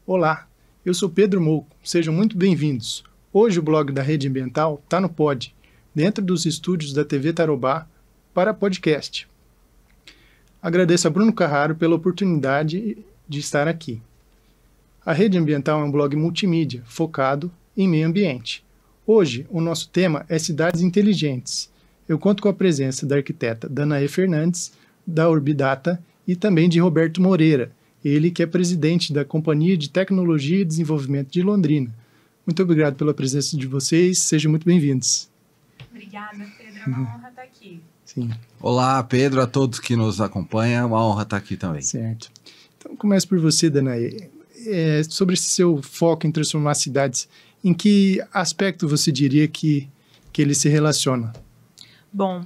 Olá, eu sou Pedro Mouco, sejam muito bem-vindos. Hoje o blog da Rede Ambiental está no Pod, dentro dos estúdios da TV Tarobá, para podcast. Agradeço a Bruno Carraro pela oportunidade de estar aqui. A Rede Ambiental é um blog multimídia, focado em meio ambiente. Hoje, o nosso tema é cidades inteligentes. Eu conto com a presença da arquiteta Danae Fernandes, da Urbidata, e também de Roberto Moreira, ele que é presidente da Companhia de Tecnologia e Desenvolvimento de Londrina. Muito obrigado pela presença de vocês, sejam muito bem-vindos. Obrigada, Pedro, é uma honra estar aqui. Sim. Olá, Pedro, a todos que nos acompanham, é uma honra estar aqui também. Certo. Então, começo por você, Danae. Sobre esse seu foco em transformar cidades, em que aspecto você diria que ele se relaciona? Bom,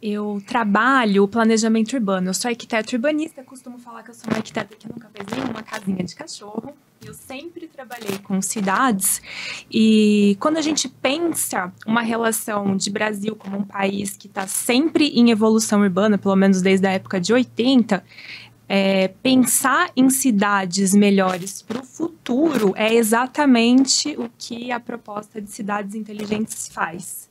eu trabalho o planejamento urbano. Eu sou arquiteta urbanista, costumo falar que eu sou uma arquiteta que nunca fez nenhuma casinha de cachorro. Eu sempre trabalhei com cidades e quando a gente pensa uma relação de Brasil como um país que está sempre em evolução urbana, pelo menos desde a época de 80, pensar em cidades melhores para o futuro é exatamente o que a proposta de cidades inteligentes faz.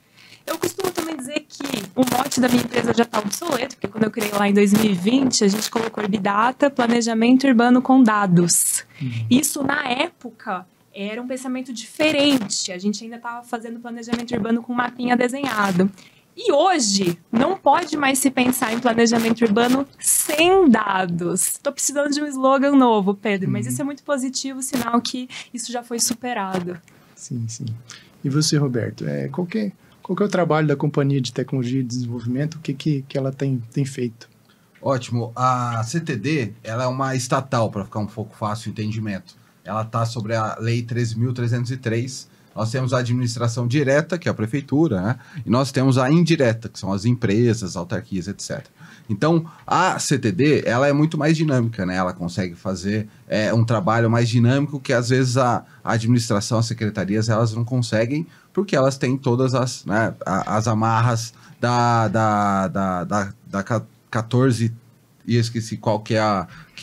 Eu costumo também dizer que o mote da minha empresa já está obsoleto, porque quando eu criei lá em 2020, a gente colocou Urbidata, planejamento urbano com dados. Isso, na época, era um pensamento diferente. A gente ainda estava fazendo planejamento urbano com mapinha desenhado. E hoje, não pode mais se pensar em planejamento urbano sem dados. Estou precisando de um slogan novo, Pedro, mas isso é muito positivo, sinal que isso já foi superado. Sim, sim. E você, Roberto, qual que é o trabalho da Companhia de Tecnologia e Desenvolvimento? O que ela tem feito? Ótimo. A CTD, ela é uma estatal, para ficar um pouco fácil o entendimento. Ela está sobre a Lei 13.303. Nós temos a administração direta, que é a prefeitura, né? E nós temos a indireta, que são as empresas, autarquias, etc. Então, a CTD, ela é muito mais dinâmica, né? Ela consegue fazer um trabalho mais dinâmico que, às vezes, a administração, as secretarias, elas não conseguem, porque elas têm todas as amarras da 14, e eu esqueci qual que é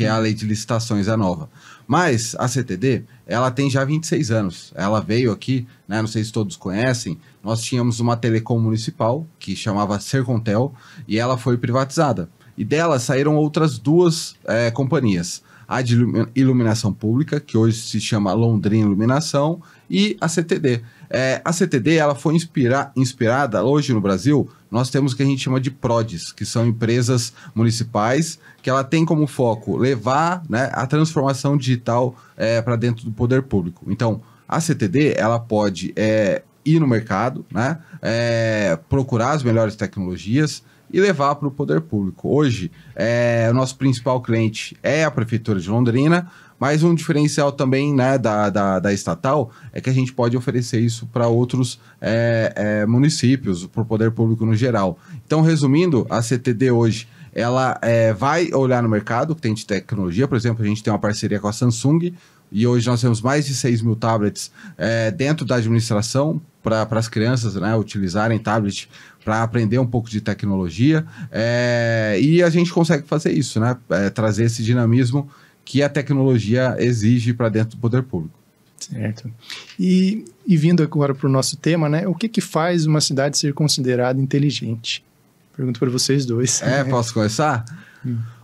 a lei de licitações, a nova. Mas a CTD, ela tem já 26 anos. Ela veio aqui, né, não sei se todos conhecem, nós tínhamos uma telecom municipal, que chamava Sercontel, e ela foi privatizada. E dela saíram outras duas companhias. A de iluminação pública, que hoje se chama Londrina Iluminação, e a CTD. A CTD, ela foi inspirada, hoje no Brasil, nós temos o que a gente chama de PRODES, que são empresas municipais, que ela tem como foco levar, né, a transformação digital para dentro do poder público. Então, a CTD, ela pode ir no mercado, né, procurar as melhores tecnologias e levar para o poder público. Hoje, o nosso principal cliente é a Prefeitura de Londrina, mas um diferencial também, né, da estatal é que a gente pode oferecer isso para outros municípios, para o poder público no geral. Então, resumindo, a CTD hoje, ela vai olhar no mercado que tem de tecnologia. Por exemplo, a gente tem uma parceria com a Samsung e hoje nós temos mais de 6 mil tablets dentro da administração para as crianças, né, utilizarem tablet para aprender um pouco de tecnologia. E a gente consegue fazer isso, né, trazer esse dinamismo que a tecnologia exige para dentro do poder público. Certo. E vindo agora para o nosso tema, né, o que faz uma cidade ser considerada inteligente? Pergunto para vocês dois. Posso começar?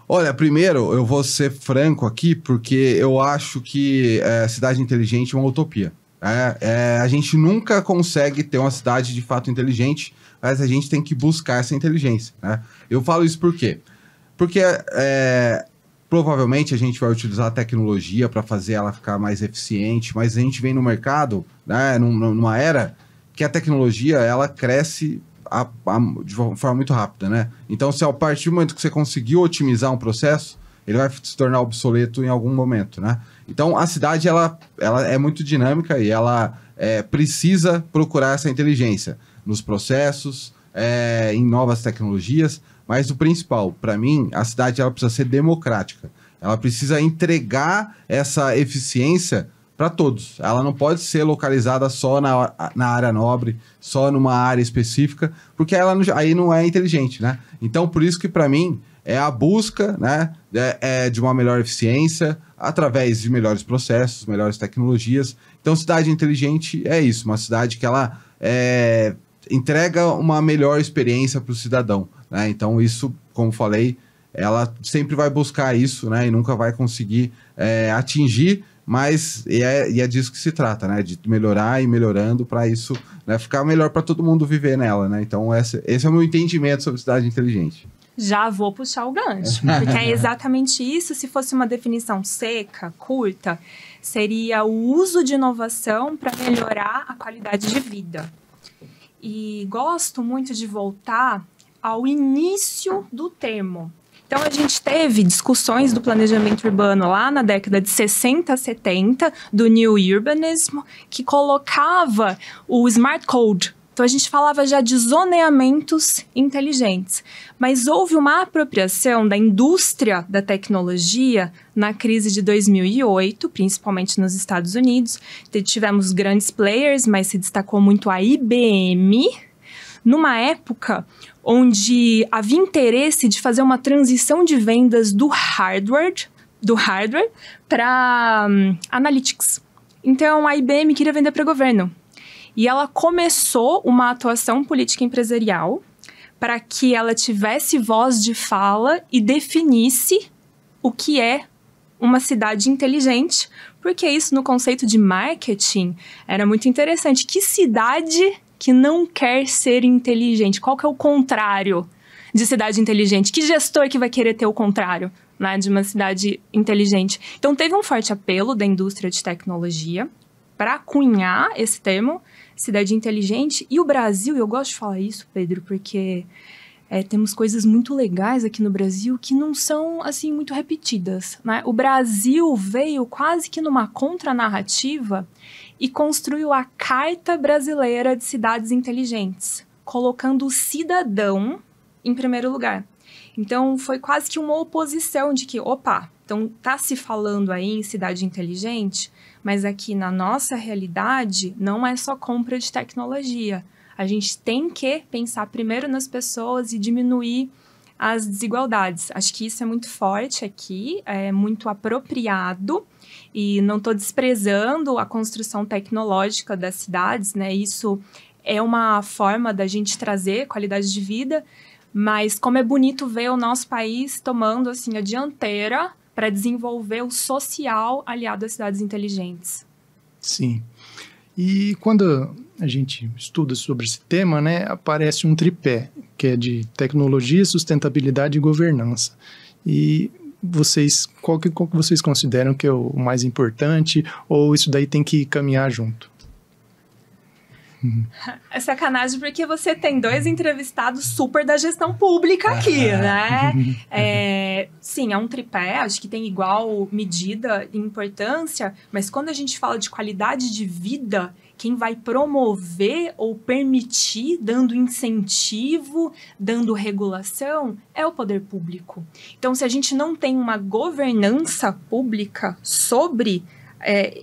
Olha, primeiro eu vou ser franco aqui, porque eu acho que cidade inteligente é uma utopia. A gente nunca consegue ter uma cidade de fato inteligente, mas a gente tem que buscar essa inteligência, né? Eu falo isso por quê? Porque provavelmente a gente vai utilizar a tecnologia para fazer ela ficar mais eficiente, mas a gente vem no mercado, né, numa era que a tecnologia ela cresce de uma forma muito rápida, né? Então, se a partir do momento que você conseguiu otimizar um processo, ele vai se tornar obsoleto em algum momento, né? Então, a cidade ela é muito dinâmica e ela precisa procurar essa inteligência nos processos, em novas tecnologias. Mas o principal, para mim, a cidade ela precisa ser democrática. Ela precisa entregar essa eficiência para todos. Ela não pode ser localizada só na área nobre, só numa área específica, porque ela aí não é inteligente, né? Então, por isso que, para mim, é a busca, né, de uma melhor eficiência através de melhores processos, melhores tecnologias. Então, cidade inteligente é isso, uma cidade que ela entrega uma melhor experiência para o cidadão, né? Então, isso, como falei, ela sempre vai buscar isso, né, e nunca vai conseguir atingir, mas é disso que se trata, né, de melhorar e melhorando para isso, né, ficar melhor para todo mundo viver nela, né? Então, esse é o meu entendimento sobre cidade inteligente. Já vou puxar o gancho, porque é exatamente isso. Se fosse uma definição seca, curta, seria o uso de inovação para melhorar a qualidade de vida. E gosto muito de voltar ao início do termo. Então, a gente teve discussões do planejamento urbano lá na década de 60, 70, do New Urbanism, que colocava o Smart Code. Então, a gente falava já de zoneamentos inteligentes. Mas houve uma apropriação da indústria da tecnologia na crise de 2008, principalmente nos Estados Unidos. Tivemos grandes players, mas se destacou muito a IBM, numa época onde havia interesse de fazer uma transição de vendas do hardware para analytics. Então, a IBM queria vender para o governo. E ela começou uma atuação política empresarial para que ela tivesse voz de fala e definisse o que é uma cidade inteligente, porque isso, no conceito de marketing, era muito interessante. Que cidade que não quer ser inteligente? Qual que é o contrário de cidade inteligente? Que gestor que vai querer ter o contrário, né, de uma cidade inteligente? Então, teve um forte apelo da indústria de tecnologia para cunhar esse termo, cidade inteligente. E o Brasil, eu gosto de falar isso, Pedro, porque temos coisas muito legais aqui no Brasil que não são, assim, muito repetidas, né? O Brasil veio quase que numa contranarrativa e construiu a Carta Brasileira de Cidades Inteligentes, colocando o cidadão em primeiro lugar. Então, foi quase que uma oposição de que, opa, então tá se falando aí em cidade inteligente, mas aqui na nossa realidade não é só compra de tecnologia. A gente tem que pensar primeiro nas pessoas e diminuir as desigualdades. Acho que isso é muito forte aqui, é muito apropriado, e não estou desprezando a construção tecnológica das cidades, né? Isso é uma forma da gente trazer qualidade de vida, mas como é bonito ver o nosso país tomando, assim, a dianteira para desenvolver o social aliado às cidades inteligentes. Sim. E quando a gente estuda sobre esse tema, né, aparece um tripé, que é de tecnologia, sustentabilidade e governança. E qual que vocês consideram que é o mais importante, ou isso daí tem que caminhar junto? É sacanagem porque você tem 2 entrevistados super da gestão pública aqui, né? Sim, é um tripé, acho que tem igual medida e importância, mas quando a gente fala de qualidade de vida, quem vai promover ou permitir, dando incentivo, dando regulação, é o poder público. Então, se a gente não tem uma governança pública sobre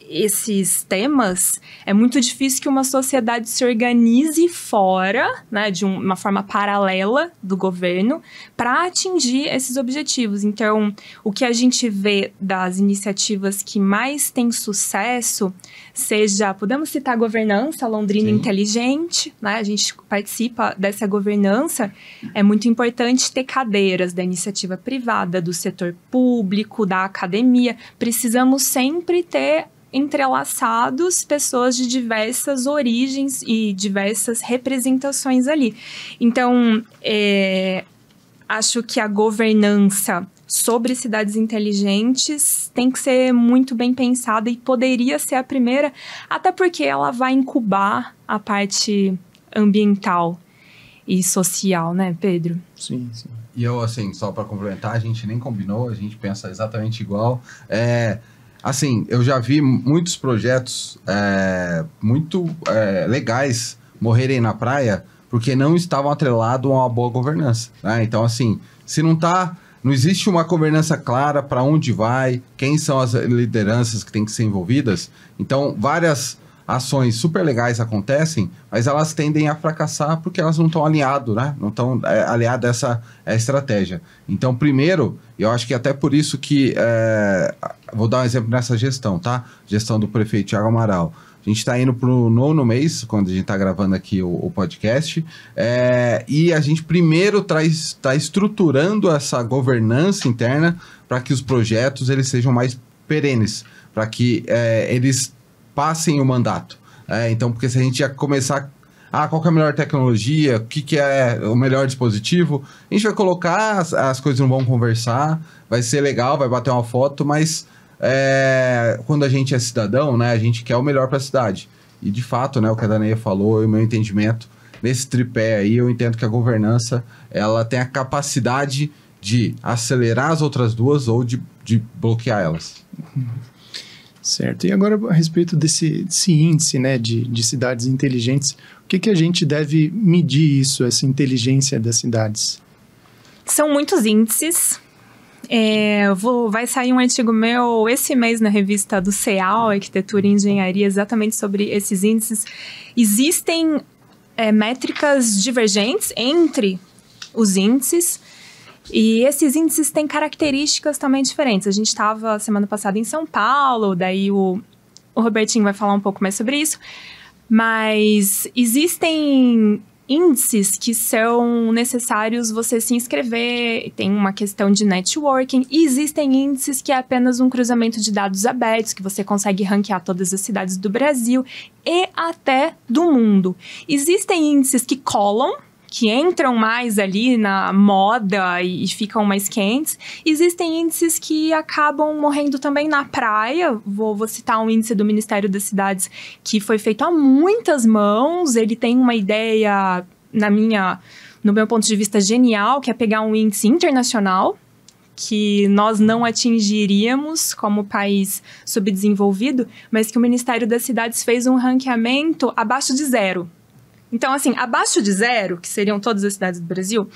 esses temas, é muito difícil que uma sociedade se organize fora, né, de uma forma paralela do governo para atingir esses objetivos. Então, o que a gente vê das iniciativas que mais têm sucesso, podemos citar a governança Londrina Inteligente, né? A gente participa dessa governança. É muito importante ter cadeiras da iniciativa privada, do setor público, da academia. Precisamos sempre ter entrelaçados pessoas de diversas origens e diversas representações ali. Então, acho que a governança sobre cidades inteligentes tem que ser muito bem pensada e poderia ser a primeira, até porque ela vai incubar a parte ambiental e social, né, Pedro? Sim, sim. E eu, assim, só para complementar, a gente nem combinou, a gente pensa exatamente igual. Assim, eu já vi muitos projetos muito legais morrerem na praia porque não estavam atrelados a uma boa governança, né? Então, assim, se não existe uma governança clara para onde vai, quem são as lideranças que têm que ser envolvidas, então várias ações super legais acontecem, mas elas tendem a fracassar porque elas não estão alinhadas, né? Não estão alinhadas a essa estratégia. Então, primeiro, eu acho que até por isso que... vou dar um exemplo nessa gestão, tá? Gestão do prefeito Thiago Amaral. A gente está indo para o 9º mês, quando a gente está gravando aqui o podcast, e a gente primeiro está estruturando essa governança interna para que os projetos eles sejam mais perenes, para que eles passem o mandato. Então, porque se a gente ia começar... qual que é a melhor tecnologia? O que é o melhor dispositivo? A gente vai colocar, as coisas não vão conversar, vai ser legal, vai bater uma foto, mas... quando a gente é cidadão, né, a gente quer o melhor para a cidade. E de fato, né, o que a Daneia falou, e o meu entendimento nesse tripé aí, eu entendo que a governança ela tem a capacidade de acelerar as outras duas ou de bloquear elas. Certo. E agora, a respeito desse índice, né, de cidades inteligentes, o que a gente deve medir isso, essa inteligência das cidades? São muitos índices. Vai sair um artigo meu esse mês na revista do CEAL, Arquitetura e Engenharia, exatamente sobre esses índices. Existem métricas divergentes entre os índices, e esses índices têm características também diferentes. A gente estava semana passada em São Paulo, daí o Robertinho vai falar um pouco mais sobre isso, mas existem índices que são necessários você se inscrever, tem uma questão de networking, e existem índices que é apenas um cruzamento de dados abertos, que você consegue ranquear todas as cidades do Brasil e até do mundo. Existem índices que colam, que entram mais ali na moda e ficam mais quentes. Existem índices que acabam morrendo também na praia. Vou citar um índice do Ministério das Cidades que foi feito a muitas mãos. Ele tem uma ideia, no meu ponto de vista, genial, que é pegar um índice internacional que nós não atingiríamos como país subdesenvolvido, mas que o Ministério das Cidades fez um ranqueamento abaixo de 0. Então, assim, abaixo de 0, que seriam todas as cidades do Brasil,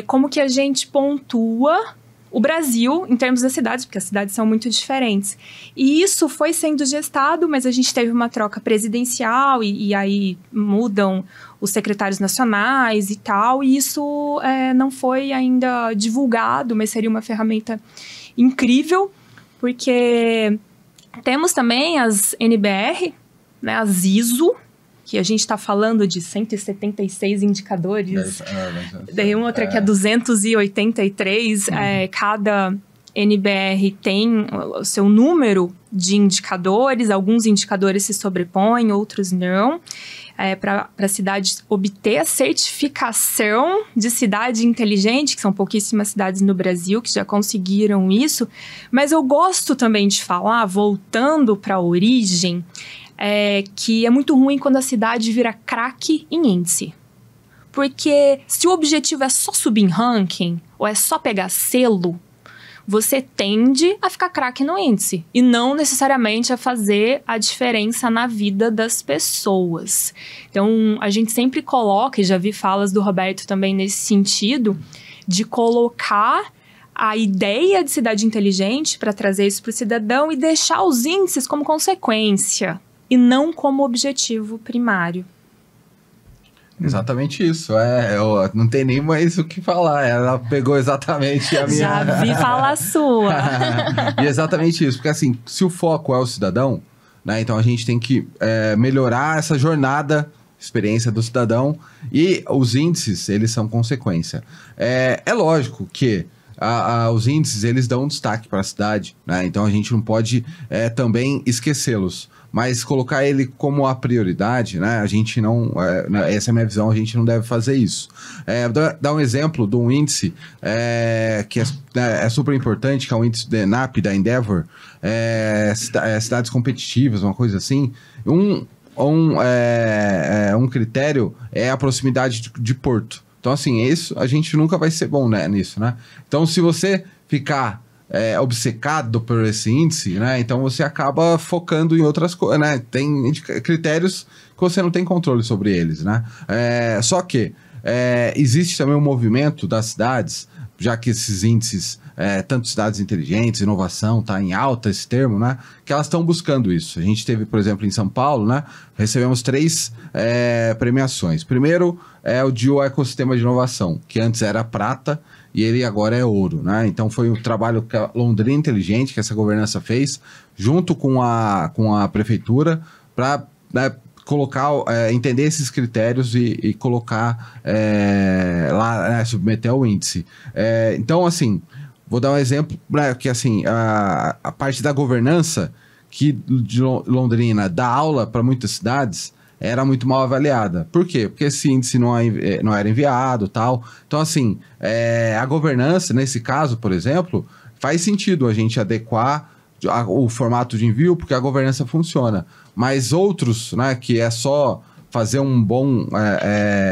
como que a gente pontua o Brasil em termos das cidades, porque as cidades são muito diferentes. E isso foi sendo gestado, mas a gente teve uma troca presidencial e aí mudam os secretários nacionais e tal, e isso não foi ainda divulgado, mas seria uma ferramenta incrível, porque temos também as NBR, né, as ISO, que a gente está falando de 176 indicadores, daí uma outra que é 283, cada NBR tem o seu número de indicadores, alguns indicadores se sobrepõem, outros não, para a cidade obter a certificação de cidade inteligente, que são pouquíssimas cidades no Brasil que já conseguiram isso, mas eu gosto também de falar, voltando para a origem, que é muito ruim quando a cidade vira craque em índice. Porque se o objetivo é só subir em ranking, ou é só pegar selo, você tende a ficar craque no índice. E não necessariamente a fazer a diferença na vida das pessoas. Então, a gente sempre coloca, e já vi falas do Roberto também nesse sentido, de colocar a ideia de cidade inteligente para trazer isso para o cidadão e deixar os índices como consequência e não como objetivo primário. Exatamente isso. Eu não tem nem mais o que falar. Ela pegou exatamente a minha... Já vi falar a sua. E exatamente isso. Porque assim, se o foco é o cidadão, né, então a gente tem que melhorar essa jornada, experiência do cidadão, e os índices, eles são consequência. É lógico que os índices, eles dão um destaque para a cidade, né? Então a gente não pode também esquecê-los. Mas colocar ele como a prioridade, né? A gente não... essa é a minha visão, a gente não deve fazer isso. Dar um exemplo de um índice que é super importante, que é o índice do ENAP, da Endeavor, cidades competitivas, uma coisa assim. Um critério é a proximidade de porto. Então, assim, isso a gente nunca vai ser bom, né, nisso, né? Então, se você ficar obcecado por esse índice, né? Então você acaba focando em outras coisas, né? Tem critérios que você não tem controle sobre eles, né? Só que existe também um movimento das cidades já que esses índices, tanto cidades inteligentes, inovação, tá em alta esse termo, né? Que elas estão buscando isso. A gente teve, por exemplo, em São Paulo, né? Recebemos 3 premiações. Primeiro é o de ecossistema de inovação, que antes era prata e ele agora é ouro, né? Então foi um trabalho que a Londrina Inteligente, que essa governança fez, junto com a prefeitura, para colocar, entender esses critérios e colocar lá, né, submeter ao índice. Então, assim, vou dar um exemplo, né, que assim, a parte da governança que de Londrina dá aula para muitas cidades era muito mal avaliada. Por quê? Porque esse índice não era enviado, tal. Então, assim, a governança, nesse caso, por exemplo, faz sentido a gente adequar o formato de envio, porque a governança funciona. Mas outros, né, que é só fazer um bom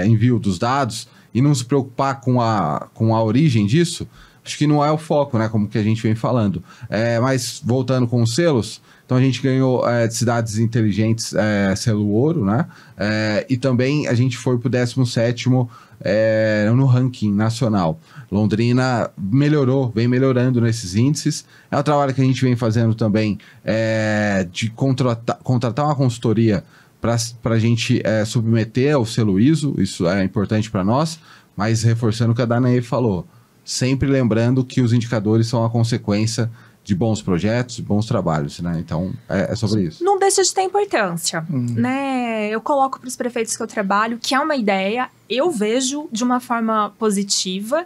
envio dos dados e não se preocupar com a origem disso, acho que não é o foco, né, como que a gente vem falando. Mas voltando com os selos, então a gente ganhou de cidades inteligentes selo ouro, né? E também a gente foi para o 17º no ranking nacional. Londrina vem melhorando nesses índices. É o trabalho que a gente vem fazendo também de contratar uma consultoria para a gente submeter ao selo ISO. Isso é importante para nós, mas reforçando o que a Danae falou, sempre lembrando que os indicadores são a consequência de bons projetos, bons trabalhos, né? Então, é sobre isso. Não deixa de ter importância, né? Eu coloco para os prefeitos que eu trabalho que é uma ideia, eu vejo de uma forma positiva,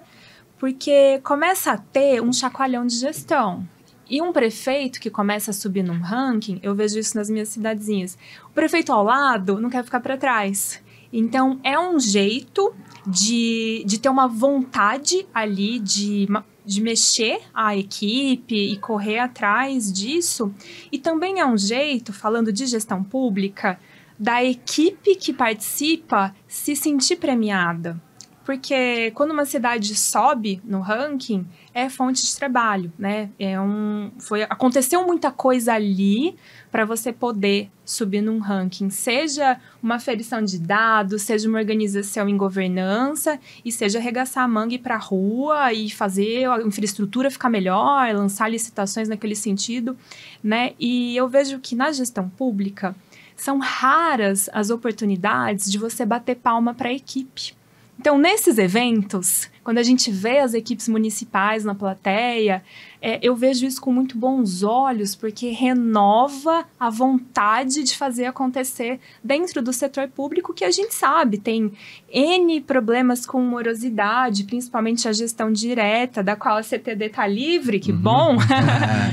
porque começa a ter um chacoalhão de gestão. E um prefeito que começa a subir num ranking, eu vejo isso nas minhas cidadezinhas, o prefeito ao lado não quer ficar para trás. Então, é um jeito de ter uma vontade ali de mexer a equipe e correr atrás disso. E também é um jeito, falando de gestão pública, da equipe que participa se sentir premiada. Porque quando uma cidade sobe no ranking, é fonte de trabalho, né? Aconteceu muita coisa ali para você poder subir num ranking. Seja uma aferição de dados, seja uma organização em governança, e seja arregaçar a manga e ir para a rua e fazer a infraestrutura ficar melhor, lançar licitações naquele sentido, né? E eu vejo que na gestão pública são raras as oportunidades de você bater palma para a equipe. Então, nesses eventos, quando a gente vê as equipes municipais na plateia, eu vejo isso com muito bons olhos, porque renova a vontade de fazer acontecer dentro do setor público, que a gente sabe, tem N problemas com morosidade, principalmente a gestão direta, da qual a CTD está livre, que bom,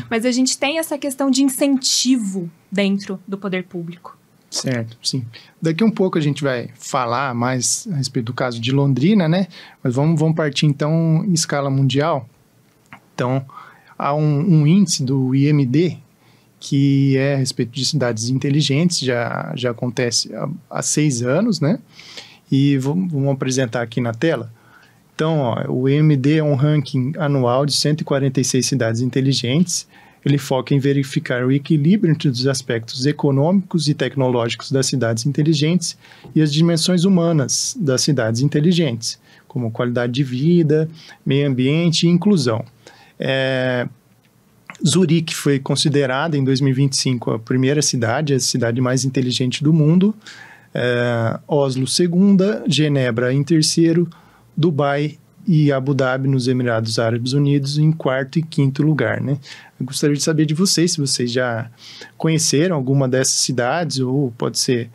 mas a gente tem essa questão de incentivo dentro do poder público. Certo, sim. Daqui um pouco a gente vai falar mais a respeito do caso de Londrina, né? Mas vamos partir, então, em escala mundial. Então, há um índice do IMD, que é a respeito de cidades inteligentes, já acontece há 6 anos, né? E vamos apresentar aqui na tela. Então, o IMD é um ranking anual de 146 cidades inteligentes. Ele foca em verificar o equilíbrio entre os aspectos econômicos e tecnológicos das cidades inteligentes e as dimensões humanas das cidades inteligentes, como qualidade de vida, meio ambiente e inclusão. Zurique foi considerada em 2025 a primeira cidade, a cidade mais inteligente do mundo, Oslo segunda, Genebra em terceiro, Dubai e Abu Dhabi nos Emirados Árabes Unidos em 4º e 5º lugar, né? Eu gostaria de saber de vocês, se vocês já conheceram alguma dessas cidades, ou pode ser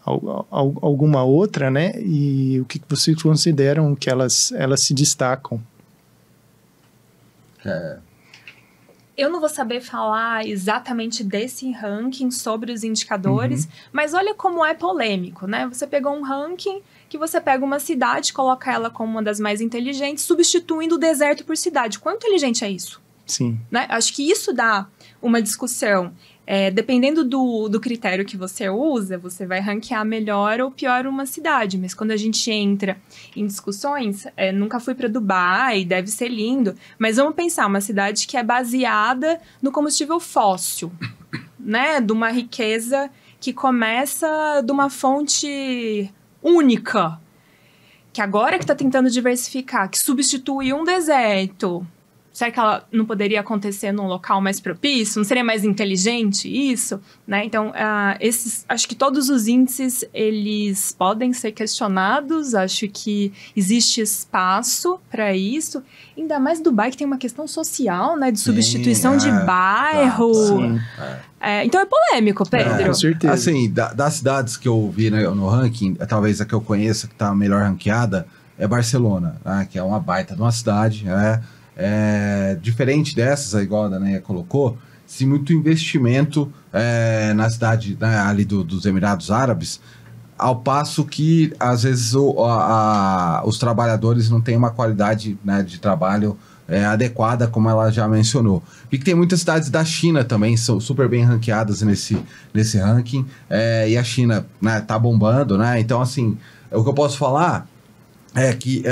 alguma outra, né? E o que vocês consideram que elas se destacam? Eu não vou saber falar exatamente desse ranking sobre os indicadores, mas olha como é polêmico, né? Você pegou um ranking que você pega uma cidade, coloca ela como uma das mais inteligentes, substituindo o deserto por cidade. Quão inteligente é isso? Sim. Né? Acho que isso dá uma discussão. Dependendo do critério que você usa, você vai ranquear melhor ou pior uma cidade. Mas quando a gente entra em discussões, nunca fui para Dubai, deve ser lindo, mas vamos pensar, uma cidade que é baseada no combustível fóssil, né? De uma riqueza que começa de uma fonte única. que agora que está tentando diversificar, que substitui um deserto, será que ela não poderia acontecer num local mais propício? Não seria mais inteligente isso? Né? Então, acho que todos os índices, eles podem ser questionados. Acho que existe espaço para isso. Ainda mais Dubai, que tem uma questão social, né? De substituição de bairro. Então, é polêmico, Pedro. Com certeza. Assim, das cidades que eu vi no ranking, talvez a que eu conheça, que está melhor ranqueada, é Barcelona, né? Que é uma baita de uma cidade, né? Diferente dessas, igual a Danaia colocou, sim, muito investimento na cidade, né, ali dos Emirados Árabes, ao passo que às vezes os trabalhadores não têm uma qualidade, né, de trabalho adequada, como ela já mencionou. E que tem muitas cidades da China também, são super bem ranqueadas nesse ranking, e a China, né, tá bombando, né? Então, assim, o que eu posso falar é que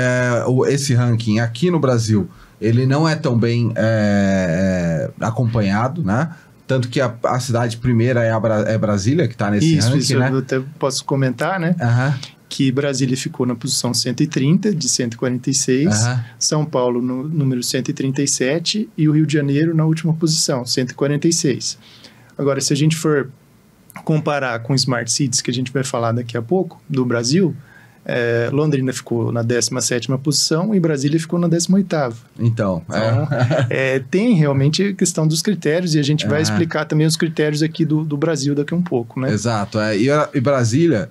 esse ranking aqui no Brasil, ele não é tão bem acompanhado, né? Tanto que a cidade primeira é Brasília, que está nesse ranking, isso, né? Eu até posso comentar, né? Que Brasília ficou na posição 130, de 146, São Paulo no número 137 e o Rio de Janeiro na última posição, 146. Agora, se a gente for comparar com Smart Cities, que a gente vai falar daqui a pouco, do Brasil, Londrina ficou na 17ª posição e Brasília ficou na 18ª. Então, tem realmente a questão dos critérios e a gente vai explicar também os critérios aqui do Brasil daqui um pouco, né? Exato. E Brasília,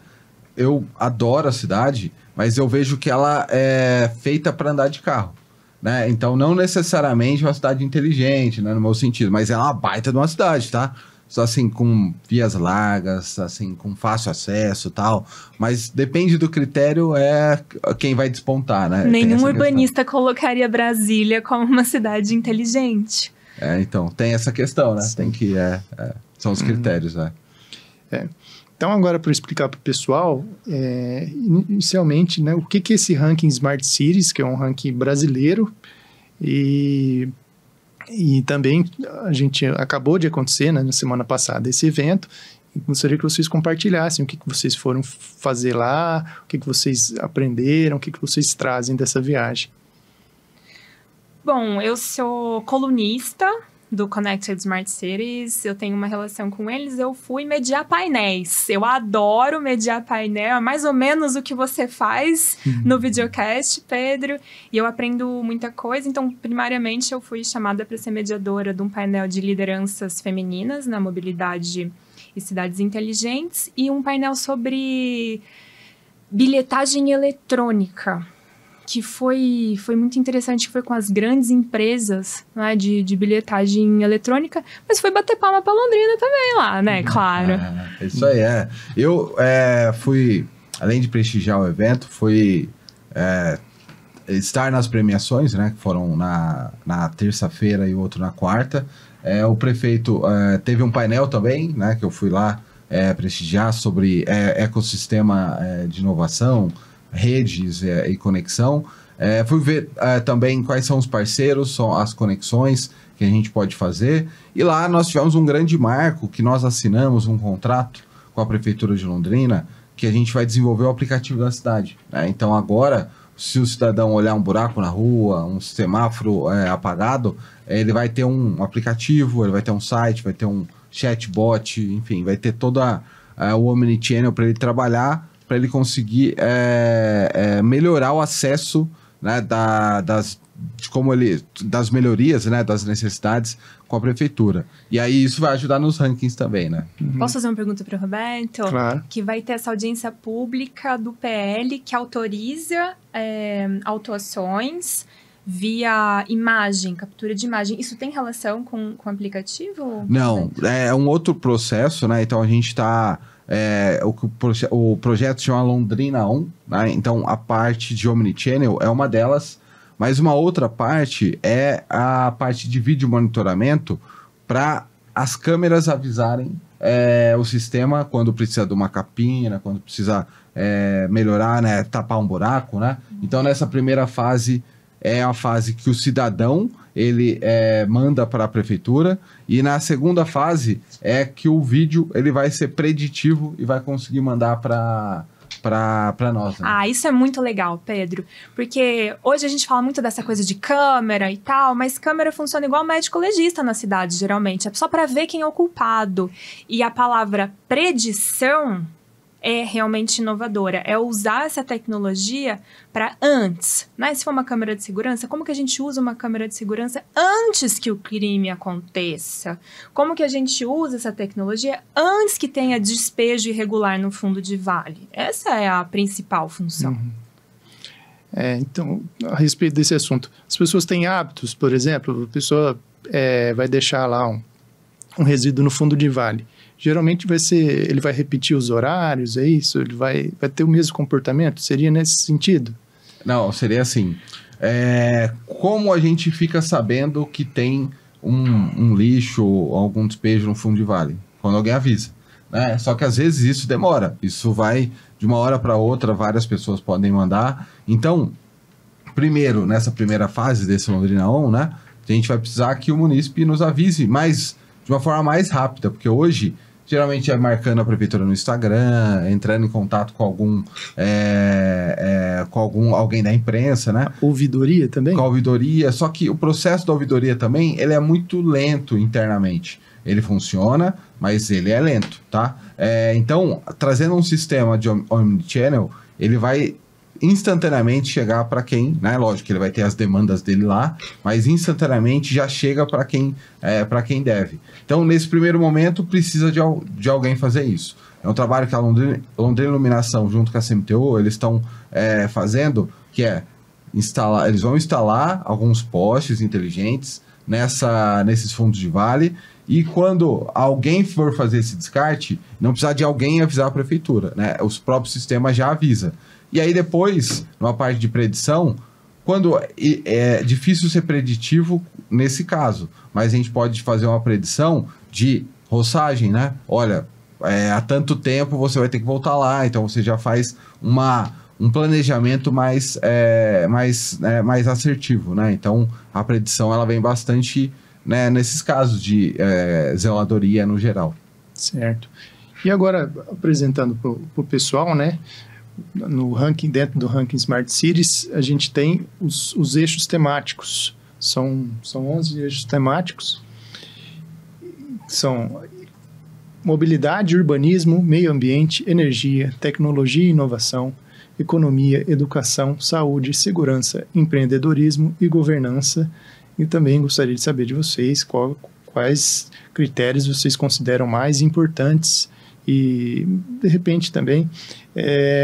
eu adoro a cidade, mas eu vejo que ela é feita para andar de carro, né? Então, não necessariamente uma cidade inteligente, né, no meu sentido, mas é uma baita de uma cidade, tá? Só assim, com vias largas, assim, com fácil acesso e tal. Mas depende do critério, quem vai despontar, né? Nenhum urbanista colocaria Brasília como uma cidade inteligente. Então, tem essa questão, né? Tem que... são os critérios, né? Então, agora, para explicar para o pessoal, inicialmente, né, o que é esse ranking Smart Cities, que é um ranking brasileiro, e também a gente acabou de acontecer, né, na semana passada esse evento. E gostaria que vocês compartilhassem o que vocês foram fazer lá, o que vocês aprenderam, o que vocês trazem dessa viagem. Bom, eu sou colunista do Connected Smart Cities, eu tenho uma relação com eles, eu fui mediar painéis. Eu adoro mediar painel, é mais ou menos o que você faz no videocast, Pedro, e eu aprendo muita coisa. Então, primariamente, eu fui chamada para ser mediadora de um painel de lideranças femininas na mobilidade e cidades inteligentes, e um painel sobre bilhetagem eletrônica, que foi muito interessante, que foi com as grandes empresas, né, de bilhetagem eletrônica, mas foi bater palma para Londrina também lá, né, claro. Isso aí, Eu fui, além de prestigiar o evento, fui estar nas premiações, né, que foram na terça-feira e outro na quarta. O prefeito teve um painel também, né, que eu fui lá prestigiar sobre ecossistema de inovação, redes e conexão. Fui ver também quais são os parceiros, são as conexões que a gente pode fazer. E lá nós tivemos um grande marco, que nós assinamos um contrato com a Prefeitura de Londrina, que a gente vai desenvolver o aplicativo da cidade, né? Então agora, se o cidadão olhar um buraco na rua, um semáforo apagado, ele vai ter um aplicativo, ele vai ter um site, vai ter um chatbot, enfim, vai ter toda o omnichannel para ele trabalhar, para ele conseguir melhorar o acesso, né, das melhorias, né, das necessidades com a prefeitura. E aí isso vai ajudar nos rankings também, né? Posso fazer uma pergunta para o Roberto? Claro. Que vai ter essa audiência pública do PL que autoriza autuações via imagem, captura de imagem. Isso tem relação com o aplicativo? Não, é um outro processo, né? Então a gente está... o projeto se chama Londrina On, né? Então a parte de Omnichannel é uma delas, mas uma outra parte é a parte de vídeo monitoramento para as câmeras avisarem o sistema quando precisa de uma capina, quando precisa melhorar, né? Tapar um buraco, né? Então nessa primeira fase é a fase que o cidadão ele manda para a prefeitura, e na segunda fase é que o vídeo ele vai ser preditivo e vai conseguir mandar para para nós. Né? Ah, isso é muito legal, Pedro, porque hoje a gente fala muito dessa coisa de câmera e tal, mas câmera funciona igual médico legista na cidade, geralmente, é só para ver quem é o culpado. E a palavra predição é realmente inovadora, é usar essa tecnologia para antes, né? Se for uma câmera de segurança, como que a gente usa uma câmera de segurança antes que o crime aconteça? Como que a gente usa essa tecnologia antes que tenha despejo irregular no fundo de vale? Essa é a principal função. Então, a respeito desse assunto, as pessoas têm hábitos, por exemplo, a pessoa vai deixar lá um resíduo no fundo de vale. Geralmente ele vai repetir os horários, é isso? Ele vai ter o mesmo comportamento? Seria nesse sentido? Não, seria assim. Como a gente fica sabendo que tem um lixo ou algum despejo no fundo de vale? Quando alguém avisa. Né? Só que às vezes isso demora. Isso vai de uma hora para outra, várias pessoas podem mandar. Então, primeiro, nessa primeira fase desse Londrina On, né, a gente vai precisar que o munícipe nos avise, mas de uma forma mais rápida, porque hoje geralmente é marcando a prefeitura no Instagram, entrando em contato com alguém da imprensa, né? Ouvidoria também? Com a ouvidoria, só que o processo da ouvidoria também, ele é muito lento internamente. Ele funciona, mas ele é lento, tá? Então, trazendo um sistema de omnichannel, ele vai instantaneamente chegar para quem, né? Lógico que ele vai ter as demandas dele lá, mas instantaneamente já chega para quem deve. Então, nesse primeiro momento, precisa de alguém fazer isso. É um trabalho que a Londrina Iluminação, junto com a CMTU, eles estão fazendo, que é eles vão instalar alguns postes inteligentes nesses fundos de vale, e quando alguém for fazer esse descarte, não precisa de alguém avisar a prefeitura, né? Os próprios sistemas já avisam. E aí depois, numa parte de predição, quando é difícil ser preditivo nesse caso, mas a gente pode fazer uma predição de roçagem, né? Olha, há tanto tempo você vai ter que voltar lá, então você já faz um planejamento mais assertivo, né? Então a predição ela vem bastante, né, nesses casos de zeladoria no geral. Certo. E agora, apresentando para o pessoal, né? No ranking, dentro do ranking Smart Cities, a gente tem os eixos temáticos. São 11 eixos temáticos. São mobilidade, urbanismo, meio ambiente, energia, tecnologia e inovação, economia, educação, saúde, segurança, empreendedorismo e governança. E também gostaria de saber de vocês quais critérios vocês consideram mais importantes e, de repente, também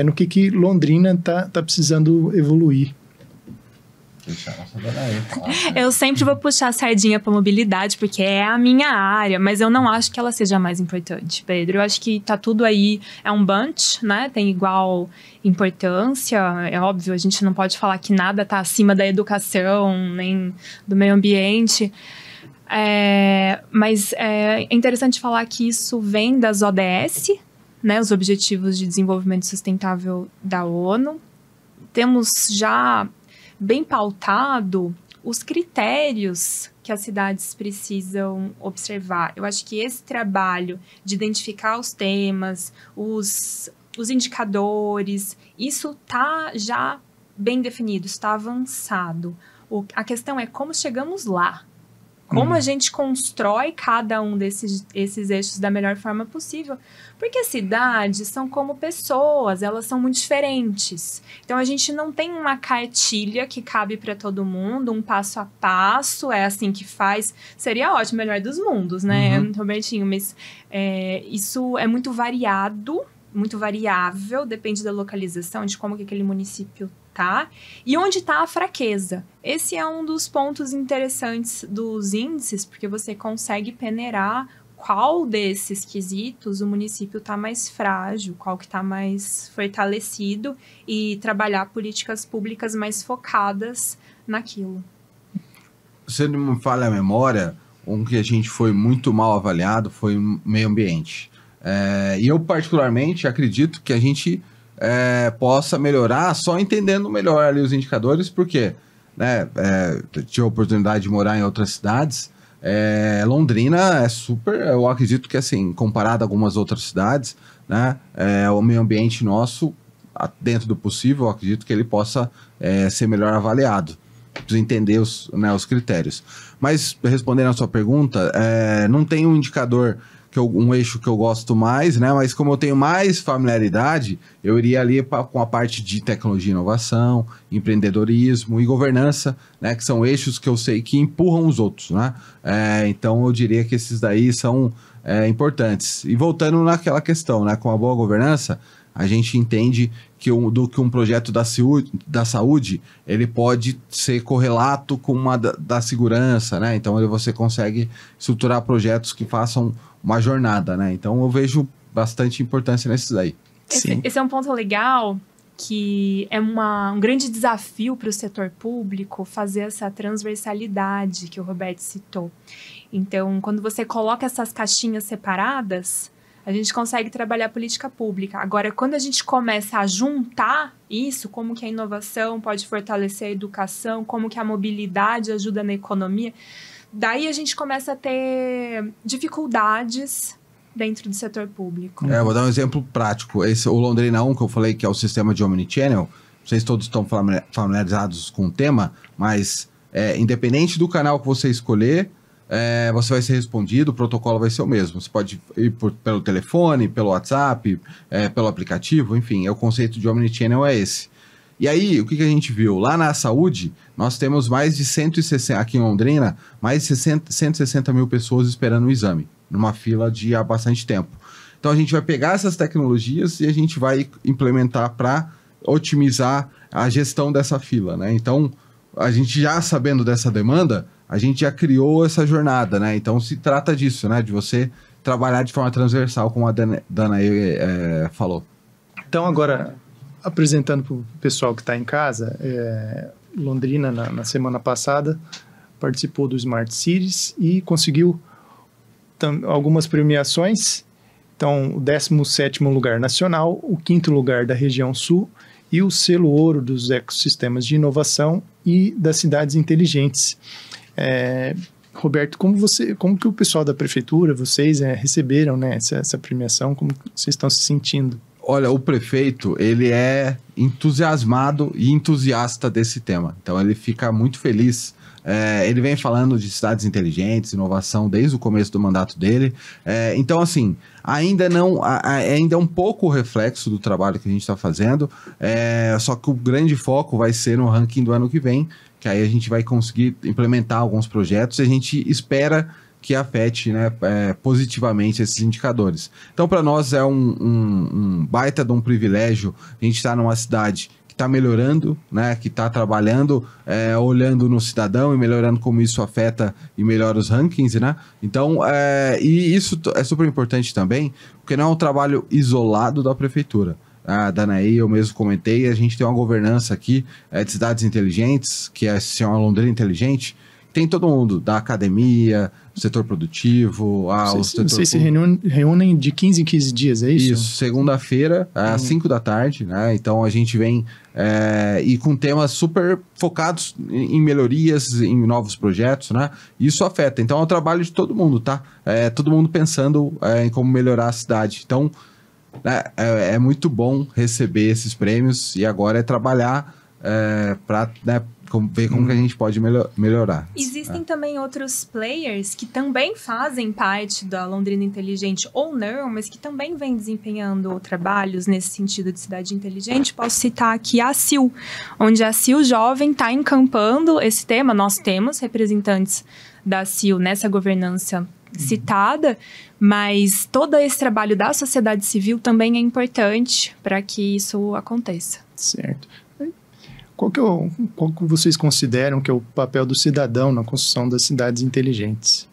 no que Londrina está precisando evoluir. Eu sempre vou puxar a sardinha para mobilidade, porque é a minha área, mas eu não acho que ela seja a mais importante, Pedro. Eu acho que tá tudo aí, é um bunch, né? Tem igual importância. É óbvio, a gente não pode falar que nada tá acima da educação, nem do meio ambiente. Mas é interessante falar que isso vem das ODS, né? Os Objetivos de Desenvolvimento Sustentável da ONU. Temos já bem pautado os critérios que as cidades precisam observar. Eu acho que esse trabalho de identificar os temas, os indicadores, isso está já bem definido, está avançado. A questão é como chegamos lá. Como a gente constrói cada um esses eixos da melhor forma possível. Porque as cidades são como pessoas, elas são muito diferentes. Então, a gente não tem uma cartilha que cabe para todo mundo, um passo a passo, é assim que faz. Seria ótimo, melhor dos mundos, né, Robertinho? Mas isso é muito variado, muito variável, depende da localização, de como que aquele município tá, e onde está a fraqueza. Esse é um dos pontos interessantes dos índices, porque você consegue peneirar qual desses quesitos o município está mais frágil, qual que está mais fortalecido, e trabalhar políticas públicas mais focadas naquilo. Se não me falha a memória, um que a gente foi muito mal avaliado foi o meio ambiente. E eu, particularmente, acredito que a gente possa melhorar só entendendo melhor ali os indicadores, porque tive a oportunidade de morar em outras cidades. Londrina é super, eu acredito que assim, comparado a algumas outras cidades, né, o meio ambiente nosso dentro do possível, eu acredito que ele possa ser melhor avaliado. Precisa entender os critérios. Mas, respondendo a sua pergunta, não tem um indicador, um eixo que eu gosto mais, né? Mas como eu tenho mais familiaridade, eu iria ali com a parte de tecnologia e inovação, empreendedorismo e governança, né? Que são eixos que eu sei que empurram os outros, né? Então, eu diria que esses daí são importantes. E voltando naquela questão, né? Com a boa governança, a gente entende que um projeto da saúde, ele pode ser correlato com uma da segurança, né? Então, você consegue estruturar projetos que façam uma jornada, né? Então, eu vejo bastante importância nesses aí. Esse é um ponto legal, que é um grande desafio para o setor público fazer essa transversalidade que o Roberto citou. Então, quando você coloca essas caixinhas separadas, a gente consegue trabalhar política pública. Agora, quando a gente começa a juntar isso, como que a inovação pode fortalecer a educação, como que a mobilidade ajuda na economia, daí a gente começa a ter dificuldades dentro do setor público. Vou dar um exemplo prático. O Londrina 1, que eu falei que é o sistema de Omnichannel, não sei se todos estão familiarizados com o tema, mas independente do canal que você escolher, você vai ser respondido, o protocolo vai ser o mesmo. Você pode ir pelo telefone, pelo WhatsApp, pelo aplicativo, enfim, o conceito de Omnichannel é esse. E aí, o que a gente viu? Lá na saúde, nós temos mais de 160, aqui em Londrina, mais de 160 mil pessoas esperando o exame, numa fila de há bastante tempo. Então, a gente vai pegar essas tecnologias e a gente vai implementar para otimizar a gestão dessa fila, né? Então, a gente já sabendo dessa demanda, a gente já criou essa jornada, né? Então, se trata disso, né? De você trabalhar de forma transversal, como a Danaí falou. Então, agora, apresentando para o pessoal que está em casa, Londrina, na semana passada, participou do Smart Cities e conseguiu algumas premiações. Então, o 17º lugar nacional, o 5º lugar da região sul e o selo ouro dos ecossistemas de inovação e das cidades inteligentes. Roberto, como que o pessoal da prefeitura, vocês receberam, né, essa premiação? Como vocês estão se sentindo? Olha, o prefeito, ele é entusiasmado e entusiasta desse tema. Então, ele fica muito feliz. Ele vem falando de cidades inteligentes, inovação, desde o começo do mandato dele. Então, assim, ainda é um pouco o reflexo do trabalho que a gente está fazendo, só que o grande foco vai ser no ranking do ano que vem, que aí a gente vai conseguir implementar alguns projetos e a gente espera que afete, né, positivamente esses indicadores. Então, para nós é um baita de um privilégio a gente estar numa cidade que está melhorando, né, que está trabalhando, olhando no cidadão e melhorando como isso afeta e melhora os rankings, né? Então, e isso é super importante também, porque não é um trabalho isolado da prefeitura. A Danaí, eu mesmo comentei, a gente tem uma governança aqui de cidades inteligentes, que se chama Londrina Inteligente. Tem todo mundo, da academia, do setor produtivo, Vocês se reúnem de 15 em 15 dias, é isso? Isso, segunda-feira, às 5 da tarde, né? Então a gente vem e com temas super focados em melhorias, em novos projetos, né? Isso afeta. Então é um trabalho de todo mundo, tá? Todo mundo pensando em como melhorar a cidade. Então é muito bom receber esses prêmios e agora é trabalhar para ver como que a gente pode melhorar. Existem também outros players que também fazem parte da Londrina Inteligente ou não, mas que também vêm desempenhando trabalhos nesse sentido de cidade inteligente. Posso citar aqui a CIL, onde a CIL Jovem está encampando esse tema. Nós temos representantes da CIL nessa governança citada, mas todo esse trabalho da sociedade civil também é importante para que isso aconteça. Certo. Qual que vocês consideram que é o papel do cidadão na construção das cidades inteligentes?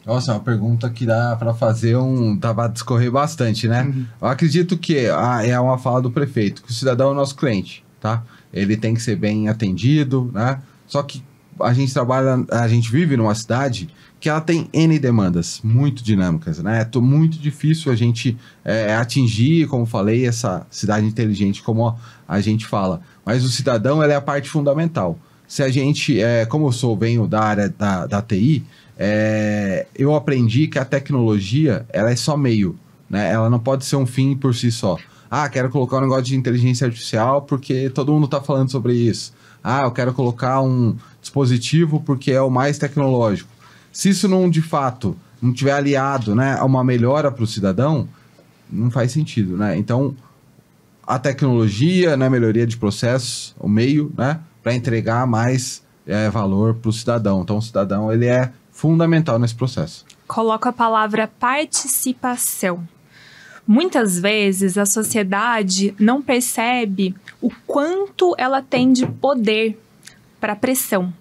Nossa, é uma pergunta que dá para fazer dá para discorrer bastante, né? Uhum. Eu acredito que é uma fala do prefeito, que o cidadão é o nosso cliente, tá? Ele tem que ser bem atendido, né? Só que a gente vive numa cidade que ela tem N demandas muito dinâmicas, né? É muito difícil a gente atingir, como falei, essa cidade inteligente, como a gente fala. Mas o cidadão, ele é a parte fundamental. Se a gente, como eu venho da área da TI, eu aprendi que a tecnologia, ela é só meio, né? Ela não pode ser um fim por si só. quero colocar um negócio de inteligência artificial porque todo mundo está falando sobre isso. Eu quero colocar um dispositivo porque é o mais tecnológico. Se isso não, de fato, não tiver aliado, né, a uma melhora para o cidadão, não faz sentido, né? Então, a tecnologia, né, melhoria de processos, o meio, né, para entregar mais valor para o cidadão. Então, o cidadão, ele é fundamental nesse processo. Coloco a palavra participação. Muitas vezes a sociedade não percebe o quanto ela tem de poder para pressão.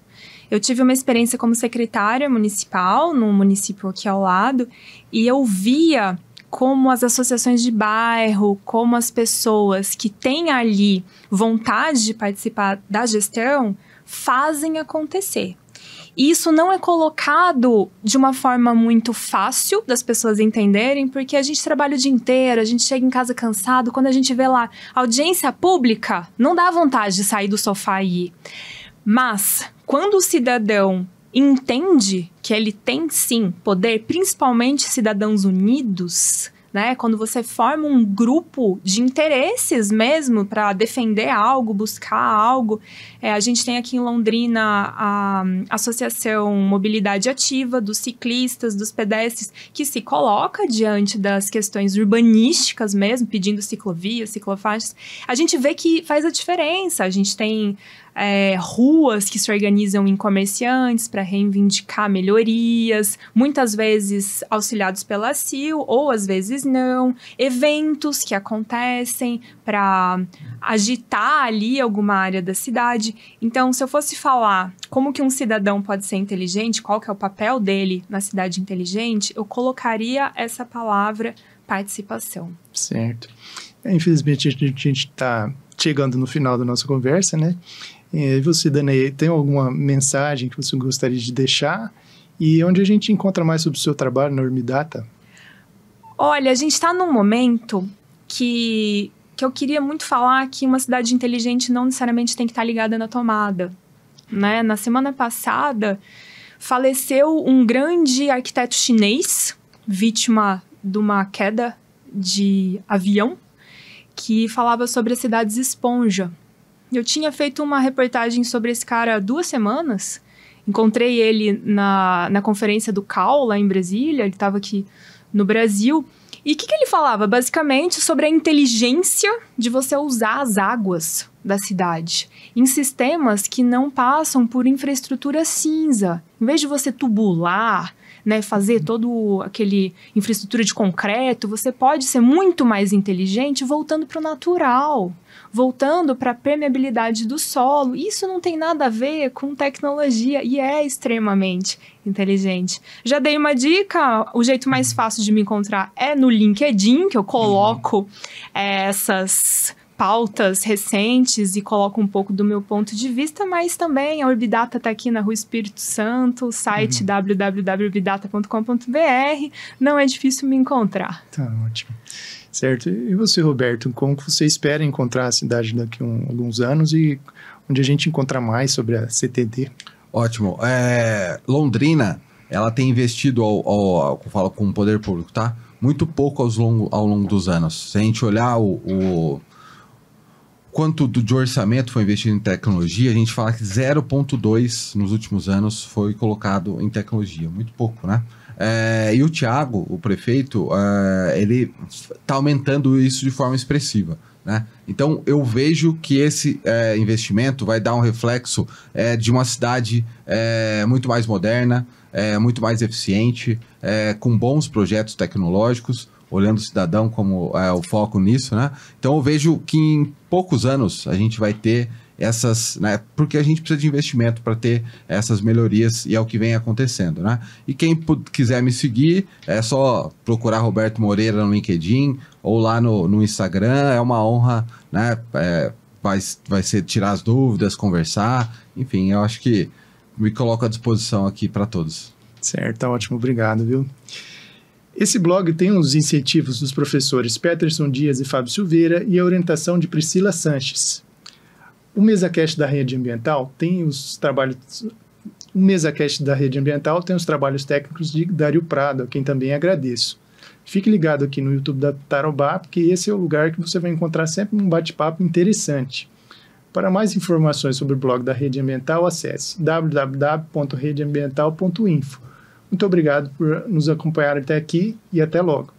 Eu tive uma experiência como secretária municipal, num município aqui ao lado, e eu via como as associações de bairro, como as pessoas que têm ali vontade de participar da gestão, fazem acontecer. E isso não é colocado de uma forma muito fácil das pessoas entenderem, porque a gente trabalha o dia inteiro, a gente chega em casa cansado, quando a gente vê lá audiência pública, não dá vontade de sair do sofá e ir. Mas, quando o cidadão entende que ele tem sim poder, principalmente cidadãos unidos, né? Quando você forma um grupo de interesses mesmo para defender algo, buscar algo. A gente tem aqui em Londrina a Associação Mobilidade Ativa, dos ciclistas, dos pedestres, que se coloca diante das questões urbanísticas mesmo, pedindo ciclovias, ciclofaixas. A gente vê que faz a diferença. A gente tem ruas que se organizam em comerciantes para reivindicar melhorias, muitas vezes auxiliados pela CIL, ou às vezes não, eventos que acontecem para agitar ali alguma área da cidade. Então, se eu fosse falar como que um cidadão pode ser inteligente, qual que é o papel dele na cidade inteligente, eu colocaria essa palavra participação. Certo. Infelizmente, a gente está chegando no final da nossa conversa, né? E você, Danae, tem alguma mensagem que você gostaria de deixar? E onde a gente encontra mais sobre o seu trabalho na Urmidata? Olha, a gente está num momento que eu queria muito falar que uma cidade inteligente não necessariamente tem que estar ligada na tomada, né? Na semana passada, faleceu um grande arquiteto chinês, vítima de uma queda de avião, que falava sobre as cidades esponja. Eu tinha feito uma reportagem sobre esse cara há 2 semanas. Encontrei ele na conferência do CAL, lá em Brasília. Ele estava aqui no Brasil. E o que ele falava? Basicamente sobre a inteligência de você usar as águas da cidade em sistemas que não passam por infraestrutura cinza. Em vez de você tubular, né, fazer todo aquele infraestrutura de concreto, você pode ser muito mais inteligente voltando para o natural, voltando para a permeabilidade do solo. Isso não tem nada a ver com tecnologia e é extremamente inteligente. Já dei uma dica, o jeito mais fácil de me encontrar é no LinkedIn, que eu coloco essas pautas recentes e coloco um pouco do meu ponto de vista, mas também a Urbidata está aqui na Rua Espírito Santo, o site www.urbidata.com.br, não é difícil me encontrar. Tá ótimo. Certo. E você, Roberto, como que você espera encontrar a cidade daqui a alguns anos e onde a gente encontra mais sobre a CTD? Ótimo. Londrina, ela tem investido, eu falo com o poder público, tá? Muito pouco ao longo dos anos. Se a gente olhar o quanto de orçamento foi investido em tecnologia, a gente fala que 0,2 nos últimos anos foi colocado em tecnologia. Muito pouco, né? E o Thiago, o prefeito, ele está aumentando isso de forma expressiva, né? Então, eu vejo que esse investimento vai dar um reflexo de uma cidade muito mais moderna, muito mais eficiente, com bons projetos tecnológicos, olhando o cidadão como o foco nisso, né? Então, eu vejo que em poucos anos a gente vai ter essas, né? Porque a gente precisa de investimento para ter essas melhorias e é o que vem acontecendo, né? E quem quiser me seguir, é só procurar Roberto Moreira no LinkedIn ou lá no Instagram, é uma honra, né? Vai ser tirar as dúvidas, conversar, enfim, eu acho que me coloco à disposição aqui para todos. Certo, tá ótimo, obrigado, viu? Esse blog tem os incentivos dos professores Peterson Dias e Fábio Silveira e a orientação de Priscila Sanches. O MesaCast da Rede Ambiental tem os trabalhos... O MesaCast da Rede Ambiental tem os trabalhos técnicos de Dário Prado, a quem também agradeço. Fique ligado aqui no YouTube da Tarobá, porque esse é o lugar que você vai encontrar sempre um bate-papo interessante. Para mais informações sobre o blog da Rede Ambiental, acesse www.redeambiental.info. Muito obrigado por nos acompanhar até aqui e até logo.